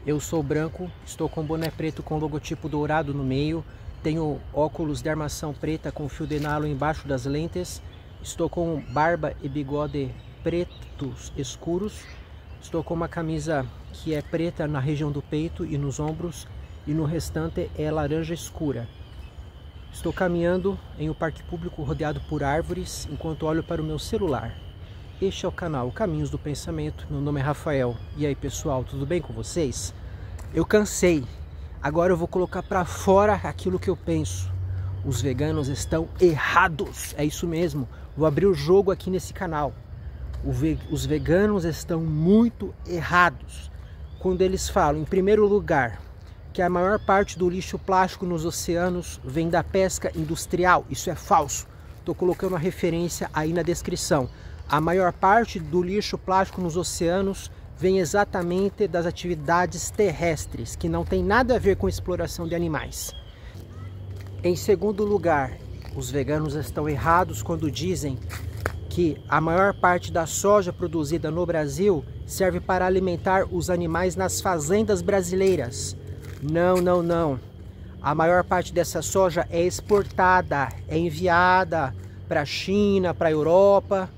Eu sou branco, estou com boné preto com logotipo dourado no meio, tenho óculos de armação preta com fio de nylon embaixo das lentes, estou com barba e bigode pretos escuros, estou com uma camisa que é preta na região do peito e nos ombros e no restante é laranja escura. Estou caminhando em um parque público rodeado por árvores enquanto olho para o meu celular. Este é o canal Caminhos do Pensamento, meu nome é Rafael. E aí pessoal, tudo bem com vocês? Eu cansei, agora eu vou colocar para fora aquilo que eu penso. Os veganos estão errados, é isso mesmo, vou abrir o jogo aqui nesse canal. Os veganos estão muito errados quando eles falam, em primeiro lugar, que a maior parte do lixo plástico nos oceanos vem da pesca industrial. Isso é falso, estou colocando a referência aí na descrição. A maior parte do lixo plástico nos oceanos vem exatamente das atividades terrestres, que não tem nada a ver com exploração de animais. Em segundo lugar, os veganos estão errados quando dizem que a maior parte da soja produzida no Brasil serve para alimentar os animais nas fazendas brasileiras. Não, não, não. A maior parte dessa soja é exportada, é enviada para a China, para a Europa.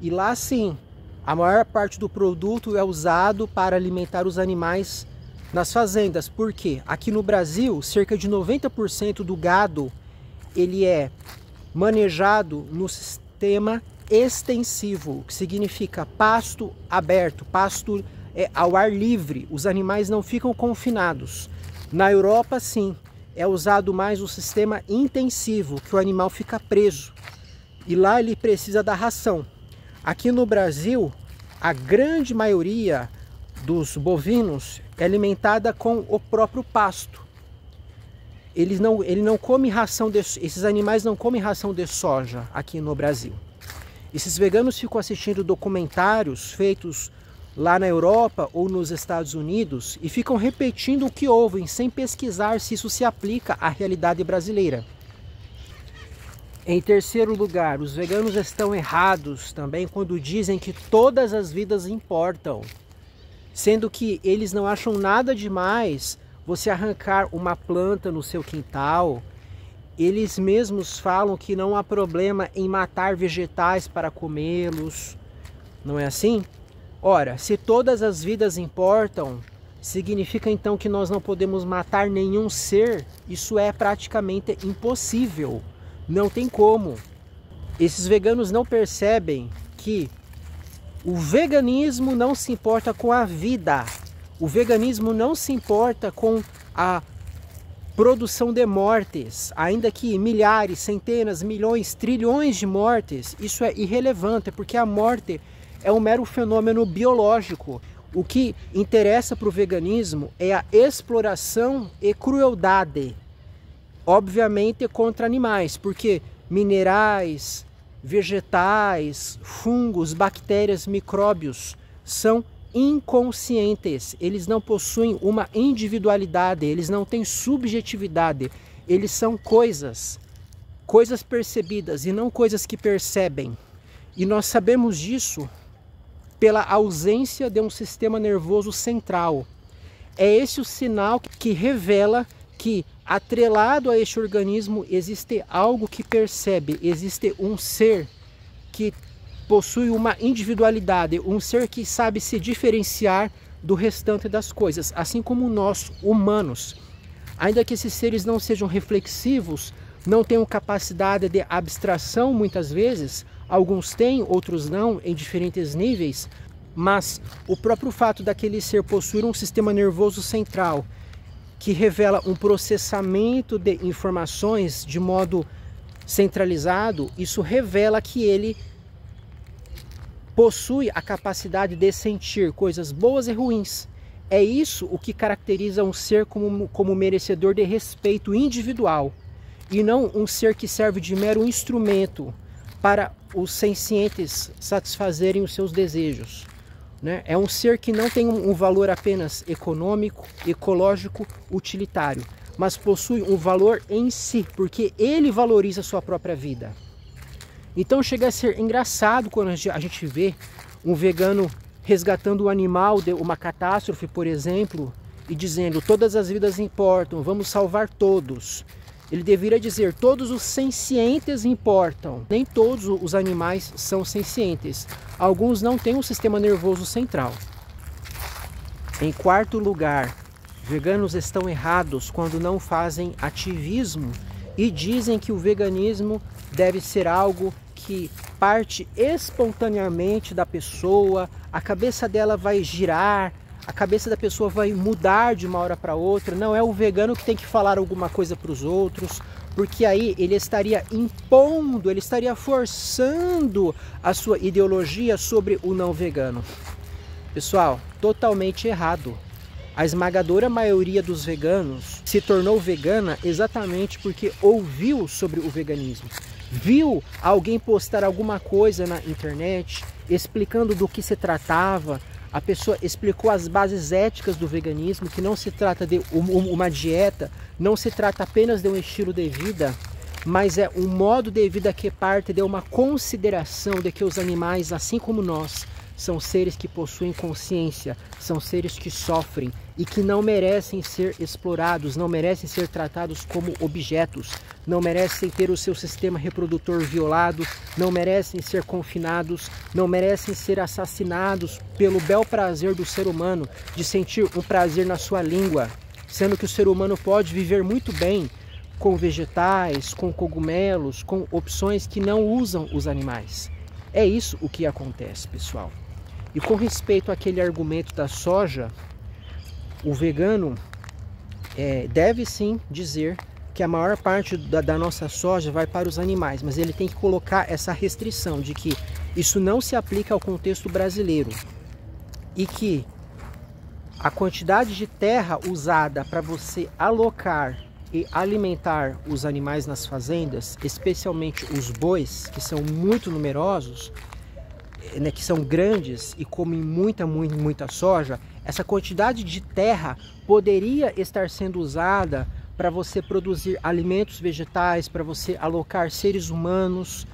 E lá sim, a maior parte do produto é usado para alimentar os animais nas fazendas. Por quê? Aqui no Brasil, cerca de 90% do gado ele é manejado no sistema extensivo, que significa pasto aberto, pasto ao ar livre. Os animais não ficam confinados. Na Europa, sim, é usado mais o sistema intensivo, que o animal fica preso. E lá ele precisa da ração. Aqui no Brasil, a grande maioria dos bovinos é alimentada com o próprio pasto. Ele não come ração esses animais não comem ração de soja aqui no Brasil. Esses veganos ficam assistindo documentários feitos lá na Europa ou nos Estados Unidos e ficam repetindo o que ouvem sem pesquisar se isso se aplica à realidade brasileira. Em terceiro lugar, os veganos estão errados também quando dizem que todas as vidas importam, sendo que eles não acham nada demais você arrancar uma planta no seu quintal. Eles mesmos falam que não há problema em matar vegetais para comê-los, não é assim? Ora, se todas as vidas importam, significa então que nós não podemos matar nenhum ser? Isso é praticamente impossível. Não tem como. Esses veganos não percebem que o veganismo não se importa com a vida. O veganismo não se importa com a produção de mortes. Ainda que milhares, centenas, milhões, trilhões de mortes, isso é irrelevante, porque a morte é um mero fenômeno biológico. O que interessa para o veganismo é a exploração e crueldade. Obviamente contra animais, porque minerais, vegetais, fungos, bactérias, micróbios são inconscientes. Eles não possuem uma individualidade, eles não têm subjetividade. Eles são coisas percebidas e não coisas que percebem. E nós sabemos disso pela ausência de um sistema nervoso central. É esse o sinal que revela que atrelado a este organismo existe algo que percebe, existe um ser que possui uma individualidade, um ser que sabe se diferenciar do restante das coisas, assim como nós, humanos. Ainda que esses seres não sejam reflexivos, não tenham capacidade de abstração muitas vezes, alguns têm, outros não, em diferentes níveis, mas o próprio fato daquele ser possuir um sistema nervoso central, que revela um processamento de informações de modo centralizado, isso revela que ele possui a capacidade de sentir coisas boas e ruins. É isso o que caracteriza um ser como merecedor de respeito individual, e não um ser que serve de mero instrumento para os sencientes satisfazerem os seus desejos. É um ser que não tem um valor apenas econômico, ecológico, utilitário, mas possui um valor em si, porque ele valoriza a sua própria vida. Então chega a ser engraçado quando a gente vê um vegano resgatando um animal de uma catástrofe, por exemplo, e dizendo todas as vidas importam, vamos salvar todos. Ele deveria dizer todos os sencientes importam. Nem todos os animais são sencientes. Alguns não têm um sistema nervoso central. Em quarto lugar, veganos estão errados quando não fazem ativismo e dizem que o veganismo deve ser algo que parte espontaneamente da pessoa, a cabeça dela vai girar, a cabeça da pessoa vai mudar de uma hora para outra. Não é o vegano que tem que falar alguma coisa para os outros, porque aí ele estaria impondo, ele estaria forçando a sua ideologia sobre o não vegano. Pessoal, totalmente errado. A esmagadora maioria dos veganos se tornou vegana exatamente porque ouviu sobre o veganismo. Viu alguém postar alguma coisa na internet explicando do que se tratava. A pessoa explicou as bases éticas do veganismo, que não se trata de uma dieta, não se trata apenas de um estilo de vida, mas é um modo de vida que parte de uma consideração de que os animais, assim como nós, são seres que possuem consciência, são seres que sofrem e que não merecem ser explorados, não merecem ser tratados como objetos, não merecem ter o seu sistema reprodutor violado, não merecem ser confinados, não merecem ser assassinados pelo bel prazer do ser humano de sentir um prazer na sua língua, sendo que o ser humano pode viver muito bem com vegetais, com cogumelos, com opções que não usam os animais. É isso o que acontece, pessoal. E com respeito àquele argumento da soja, o vegano deve sim dizer que a maior parte da nossa soja vai para os animais, mas ele tem que colocar essa restrição de que isso não se aplica ao contexto brasileiro e que a quantidade de terra usada para você alocar e alimentar os animais nas fazendas, especialmente os bois, que são muito numerosos, né, que são grandes e comem muita soja, essa quantidade de terra poderia estar sendo usada para você produzir alimentos vegetais, para você alocar seres humanos,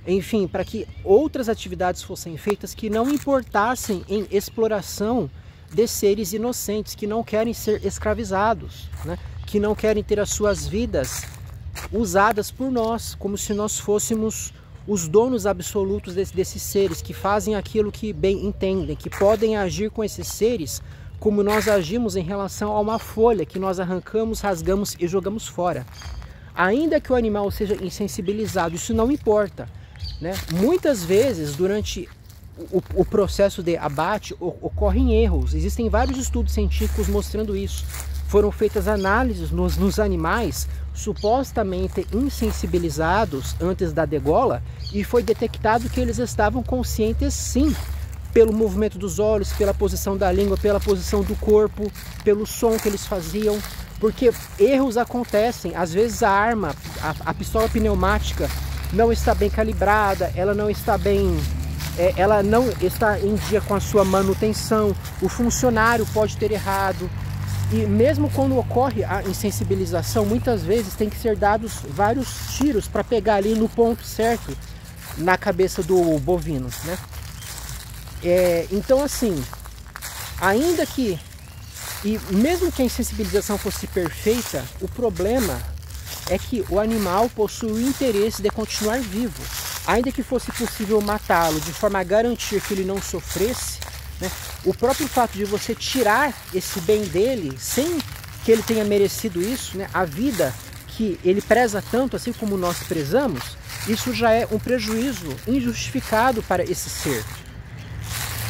enfim, para que outras atividades fossem feitas que não importassem em exploração de seres inocentes, que não querem ser escravizados, né? Que não querem ter as suas vidas usadas por nós, como se nós fôssemos os donos absolutos desses seres, que fazem aquilo que bem entendem, que podem agir com esses seres como nós agimos em relação a uma folha que nós arrancamos, rasgamos e jogamos fora. Ainda que o animal seja insensibilizado, isso não importa, né? Muitas vezes, durante o processo de abate, ocorrem erros. Existem vários estudos científicos mostrando isso. Foram feitas análises nos animais supostamente insensibilizados antes da degola e foi detectado que eles estavam conscientes sim, pelo movimento dos olhos, pela posição da língua, pela posição do corpo, pelo som que eles faziam, porque erros acontecem. Às vezes a arma, a pistola pneumática não está bem calibrada, ela não está em dia com a sua manutenção, o funcionário pode ter errado. E mesmo quando ocorre a insensibilização, muitas vezes tem que ser dados vários tiros para pegar ali no ponto certo na cabeça do bovino, né? Então assim, ainda que, e mesmo que a insensibilização fosse perfeita, o problema é que o animal possui o interesse de continuar vivo. Ainda que fosse possível matá-lo de forma a garantir que ele não sofresse, né? O próprio fato de você tirar esse bem dele sem que ele tenha merecido isso, né? A vida que ele preza tanto, assim como nós prezamos, isso já é um prejuízo injustificado para esse ser.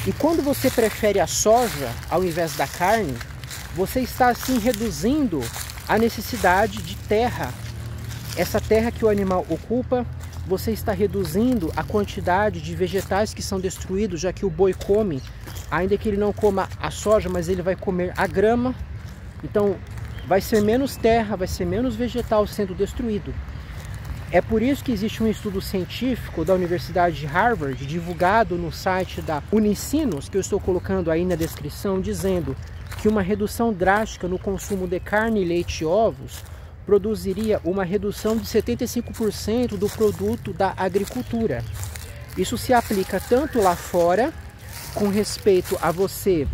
E quando você prefere a soja ao invés da carne, você está assim reduzindo a necessidade de terra. Essa terra que o animal ocupa, você está reduzindo a quantidade de vegetais que são destruídos, já que o boi come, ainda que ele não coma a soja, mas ele vai comer a grama. Então vai ser menos terra, vai ser menos vegetal sendo destruído. É por isso que existe um estudo científico da Universidade de Harvard, divulgado no site da Unicinos, que eu estou colocando aí na descrição, dizendo que uma redução drástica no consumo de carne, leite e ovos produziria uma redução de 75% do produto da agricultura. Isso se aplica tanto lá fora, com respeito a você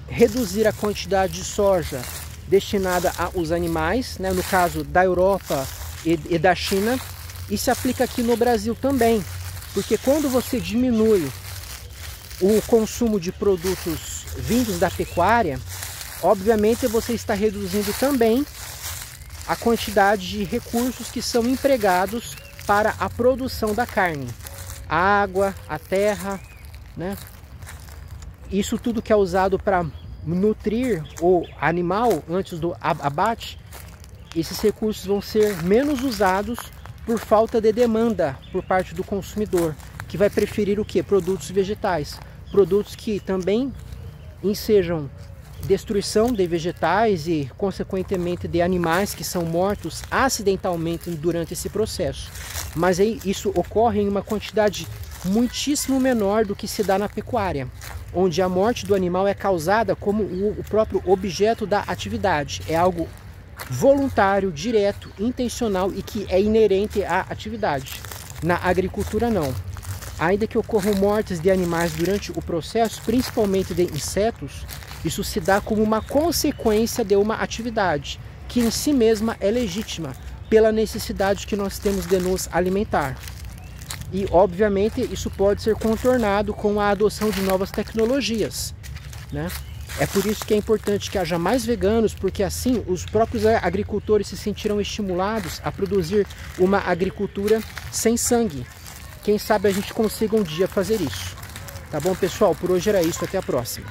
reduzir a quantidade de soja destinada aos animais, né, no caso da Europa e da China, e se aplica aqui no Brasil também, porque quando você diminui o consumo de produtos vindos da pecuária, obviamente você está reduzindo também a quantidade de recursos que são empregados para a produção da carne. A água, a terra, né? Isso tudo que é usado para nutrir o animal antes do abate, esses recursos vão ser menos usados por falta de demanda por parte do consumidor, que vai preferir o que? Produtos vegetais. Produtos que também ensejam destruição de vegetais e, consequentemente, de animais que são mortos acidentalmente durante esse processo. Mas aí isso ocorre em uma quantidade muitíssimo menor do que se dá na pecuária, onde a morte do animal é causada como o próprio objeto da atividade. É algo voluntário, direto, intencional e que é inerente à atividade. Na agricultura, não. Ainda que ocorram mortes de animais durante o processo, principalmente de insetos, isso se dá como uma consequência de uma atividade que em si mesma é legítima pela necessidade que nós temos de nos alimentar. E, obviamente, isso pode ser contornado com a adoção de novas tecnologias, né? É por isso que é importante que haja mais veganos, porque assim os próprios agricultores se sentirão estimulados a produzir uma agricultura sem sangue. Quem sabe a gente consiga um dia fazer isso. Tá bom, pessoal? Por hoje era isso. Até a próxima.